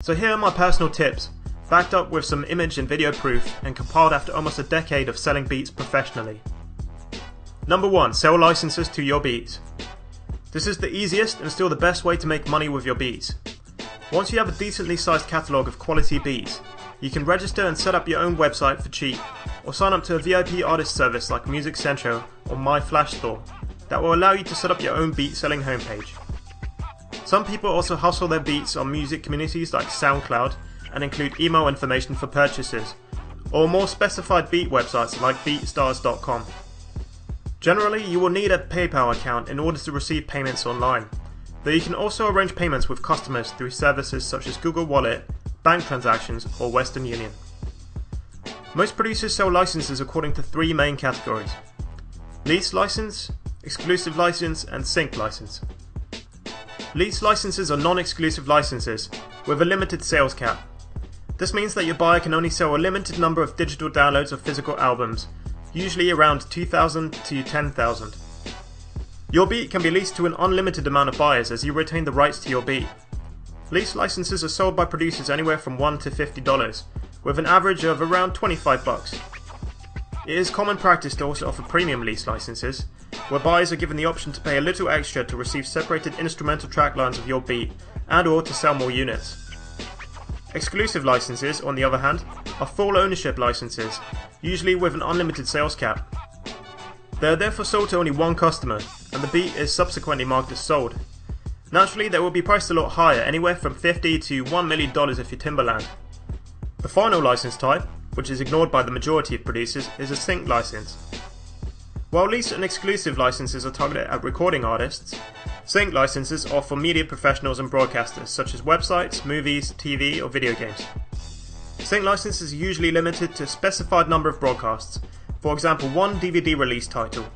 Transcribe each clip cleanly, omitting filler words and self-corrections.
So here are my personal tips, backed up with some image and video proof and compiled after almost a decade of selling beats professionally. Number 1. Sell licenses to your beats. This is the easiest and still the best way to make money with your beats. Once you have a decently sized catalogue of quality beats, you can register and set up your own website for cheap, or sign up to a VIP artist service like Music Central or My Flash Store that will allow you to set up your own beat selling homepage. Some people also hustle their beats on music communities like SoundCloud and include email information for purchases, or more specified beat websites like beatstars.com. Generally, you will need a PayPal account in order to receive payments online, though you can also arrange payments with customers through services such as Google Wallet, bank transactions, or Western Union. Most producers sell licenses according to 3 main categories: lease license, exclusive license, and sync license. Lease licenses are non-exclusive licenses with a limited sales cap. This means that your buyer can only sell a limited number of digital downloads of physical albums, usually around 2,000 to 10,000. Your beat can be leased to an unlimited amount of buyers as you retain the rights to your beat. Lease licenses are sold by producers anywhere from $1 to $50, with an average of around $25. It is common practice to also offer premium lease licenses, where buyers are given the option to pay a little extra to receive separated instrumental track lines of your beat and/or to sell more units. Exclusive licenses, on the other hand, are full ownership licenses, usually with an unlimited sales cap. They are therefore sold to only one customer, and the beat is subsequently marked as sold. Naturally, they will be priced a lot higher, anywhere from $50 to $1 million if you're Timbaland. The final license type, which is ignored by the majority of producers, is a sync license. While lease and exclusive licenses are targeted at recording artists, sync licenses are for media professionals and broadcasters such as websites, movies, TV, or video games. Sync licenses are usually limited to a specified number of broadcasts, for example 1 DVD release title.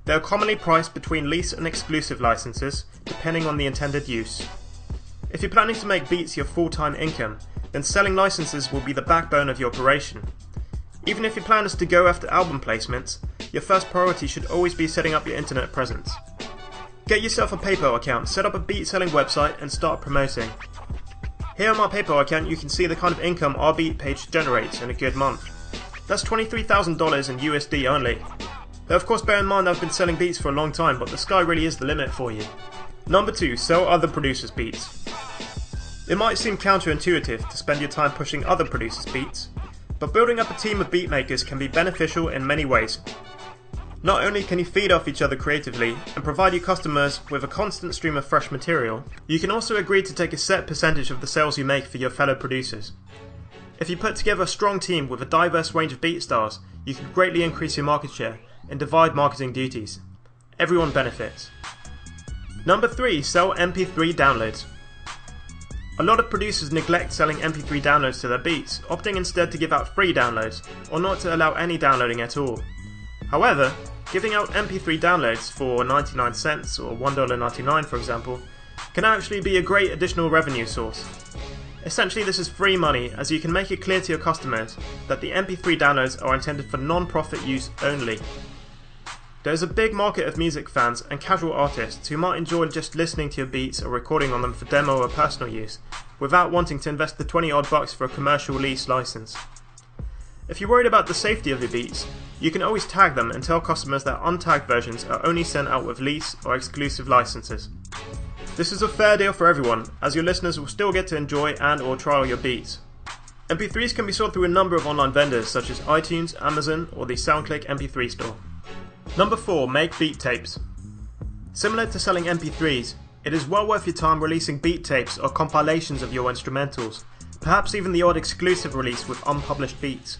They are commonly priced between lease and exclusive licenses, depending on the intended use. If you're planning to make beats your full-time income, then selling licenses will be the backbone of your operation. Even if your plan is to go after album placements, your first priority should always be setting up your internet presence. Get yourself a PayPal account, set up a beat selling website, and start promoting. Here on my PayPal account you can see the kind of income our beat page generates in a good month. That's $23,000 in USD only. Though of course bear in mind I've been selling beats for a long time, but the sky really is the limit for you. Number 2. Sell other producers' beats. It might seem counterintuitive to spend your time pushing other producers' beats, but building up a team of beatmakers can be beneficial in many ways. Not only can you feed off each other creatively and provide your customers with a constant stream of fresh material, you can also agree to take a set percentage of the sales you make for your fellow producers. If you put together a strong team with a diverse range of beat styles, you can greatly increase your market share and divide marketing duties. Everyone benefits. Number 3. Sell MP3 downloads. A lot of producers neglect selling MP3 downloads to their beats, opting instead to give out free downloads, or not to allow any downloading at all. However, giving out MP3 downloads for 99 cents or $1.99 for example, can actually be a great additional revenue source. Essentially this is free money, as you can make it clear to your customers that the MP3 downloads are intended for non-profit use only. There is a big market of music fans and casual artists who might enjoy just listening to your beats or recording on them for demo or personal use, without wanting to invest the 20 odd bucks for a commercial lease license. If you're worried about the safety of your beats, you can always tag them and tell customers that untagged versions are only sent out with lease or exclusive licenses. This is a fair deal for everyone, as your listeners will still get to enjoy and or trial your beats. MP3s can be sold through a number of online vendors such as iTunes, Amazon, or the SoundClick MP3 store. Number 4. Make beat tapes. Similar to selling MP3s, it is well worth your time releasing beat tapes or compilations of your instrumentals, perhaps even the odd exclusive release with unpublished beats.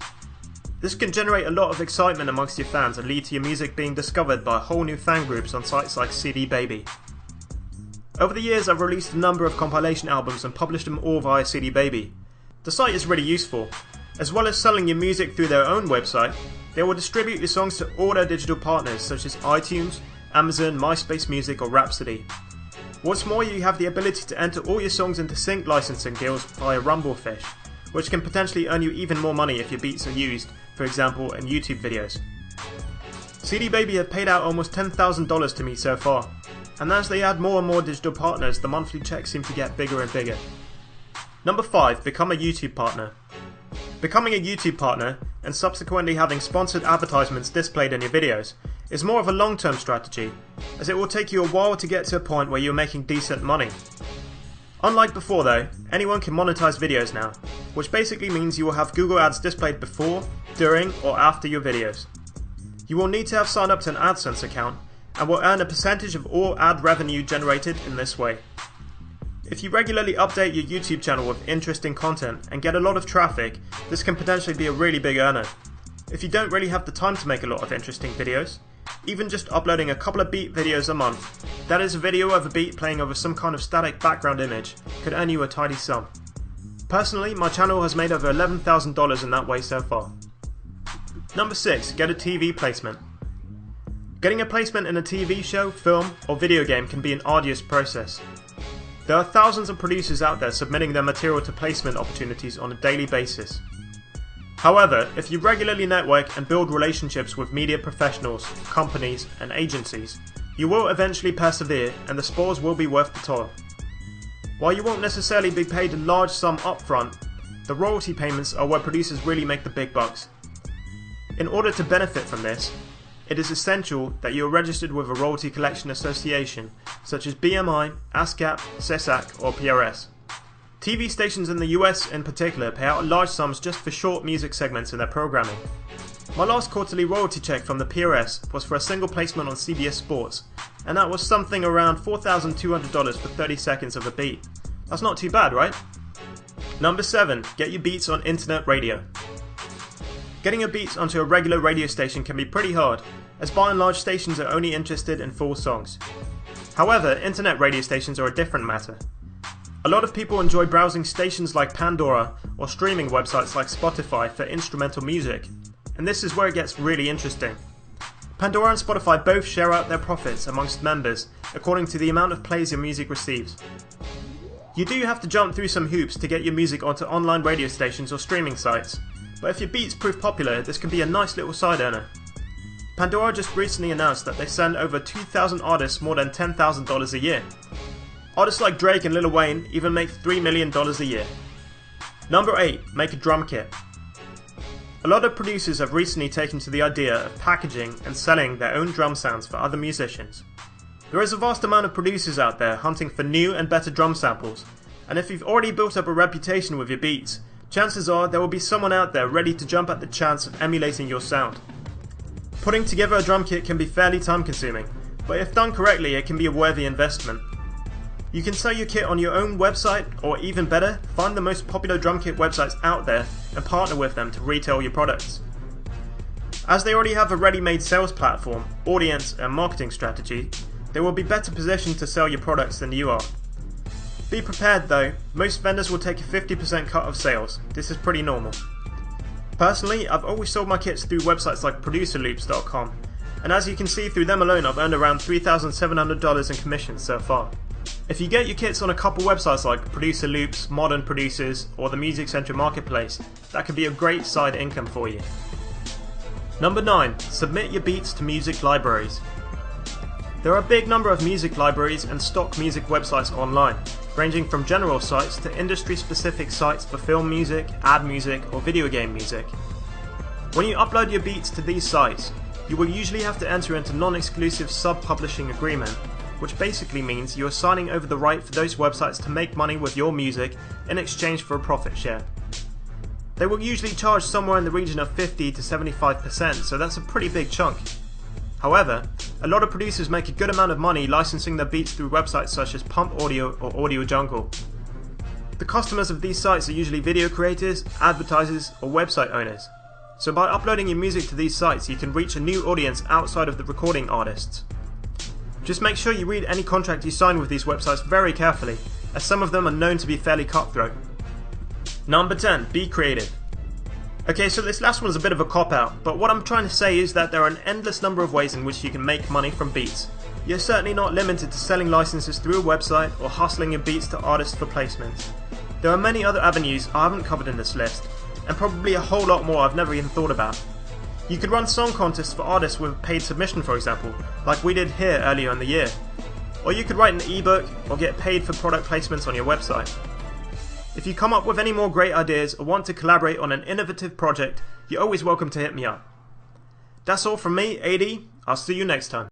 This can generate a lot of excitement amongst your fans and lead to your music being discovered by whole new fan groups on sites like CD Baby. Over the years I've released a number of compilation albums and published them all via CD Baby. The site is really useful. As well as selling your music through their own website, they will distribute your songs to all their digital partners such as iTunes, Amazon, MySpace Music or Rhapsody. What's more, you have the ability to enter all your songs into sync licensing deals via Rumblefish, which can potentially earn you even more money if your beats are used, for example in YouTube videos. CD Baby have paid out almost $10,000 to me so far, and as they add more and more digital partners, the monthly checks seem to get bigger and bigger. Number 5. Become a YouTube partner. Becoming a YouTube partner, and subsequently having sponsored advertisements displayed in your videos, is more of a long-term strategy, as it will take you a while to get to a point where you're making decent money. Unlike before though, anyone can monetize videos now, which basically means you will have Google Ads displayed before, during, or after your videos. You will need to have signed up to an AdSense account, and will earn a percentage of all ad revenue generated in this way. If you regularly update your YouTube channel with interesting content and get a lot of traffic, this can potentially be a really big earner. If you don't really have the time to make a lot of interesting videos, even just uploading a couple of beat videos a month, that is a video of a beat playing over some kind of static background image, could earn you a tidy sum. Personally, my channel has made over $11,000 in that way so far. Number 6. Get a TV placement. Getting a placement in a TV show, film, or video game can be an arduous process. There are thousands of producers out there submitting their material to placement opportunities on a daily basis. However, if you regularly network and build relationships with media professionals, companies, and agencies, you will eventually persevere and the spoils will be worth the toil. While you won't necessarily be paid a large sum upfront, the royalty payments are where producers really make the big bucks. In order to benefit from this, it is essential that you are registered with a royalty collection association such as BMI, ASCAP, SESAC, or PRS. TV stations in the US in particular pay out large sums just for short music segments in their programming. My last quarterly royalty check from the PRS was for a single placement on CBS Sports, and that was something around $4,200 for 30 seconds of a beat. That's not too bad, right? Number 7. Get your beats on internet radio. Getting your beats onto a regular radio station can be pretty hard, as by and large stations are only interested in full songs. However, internet radio stations are a different matter. A lot of people enjoy browsing stations like Pandora or streaming websites like Spotify for instrumental music, and this is where it gets really interesting. Pandora and Spotify both share out their profits amongst members according to the amount of plays your music receives. You do have to jump through some hoops to get your music onto online radio stations or streaming sites, but if your beats prove popular, this can be a nice little side earner. Pandora just recently announced that they send over 2,000 artists more than $10,000 a year. Artists like Drake and Lil Wayne even make $3 million a year. Number 8. Make a drum kit. A lot of producers have recently taken to the idea of packaging and selling their own drum sounds for other musicians. There is a vast amount of producers out there hunting for new and better drum samples, and if you've already built up a reputation with your beats, chances are there will be someone out there ready to jump at the chance of emulating your sound. Putting together a drum kit can be fairly time consuming, but if done correctly it can be a worthy investment. You can sell your kit on your own website, or even better, find the most popular drum kit websites out there and partner with them to retail your products. As they already have a ready-made sales platform, audience and marketing strategy, they will be better positioned to sell your products than you are. Be prepared though, most vendors will take a 50% cut of sales. This is pretty normal. Personally, I've always sold my kits through websites like producerloops.com, and as you can see through them alone I've earned around $3,700 in commissions so far. If you get your kits on a couple websites like Producer Loops, Modern Producers, or the Music Central Marketplace, that could be a great side income for you. Number 9. Submit your beats to music libraries. There are a big number of music libraries and stock music websites online, ranging from general sites to industry-specific sites for film music, ad music, or video game music. When you upload your beats to these sites, you will usually have to enter into non-exclusive sub-publishing agreement, which basically means you are signing over the right for those websites to make money with your music in exchange for a profit share. They will usually charge somewhere in the region of 50 to 75%, so that's a pretty big chunk. However, a lot of producers make a good amount of money licensing their beats through websites such as Pump Audio or Audio Jungle. The customers of these sites are usually video creators, advertisers, or website owners. So by uploading your music to these sites, you can reach a new audience outside of the recording artists. Just make sure you read any contract you sign with these websites very carefully, as some of them are known to be fairly cutthroat. Number 10. Be creative. Okay, so this last one is a bit of a cop-out, but what I'm trying to say is that there are an endless number of ways in which you can make money from beats. You're certainly not limited to selling licenses through a website or hustling your beats to artists for placements. There are many other avenues I haven't covered in this list, and probably a whole lot more I've never even thought about. You could run song contests for artists with paid submission, for example, like we did here earlier in the year. Or you could write an ebook or get paid for product placements on your website. If you come up with any more great ideas or want to collaborate on an innovative project, you're always welcome to hit me up. That's all from me, AD. I'll see you next time.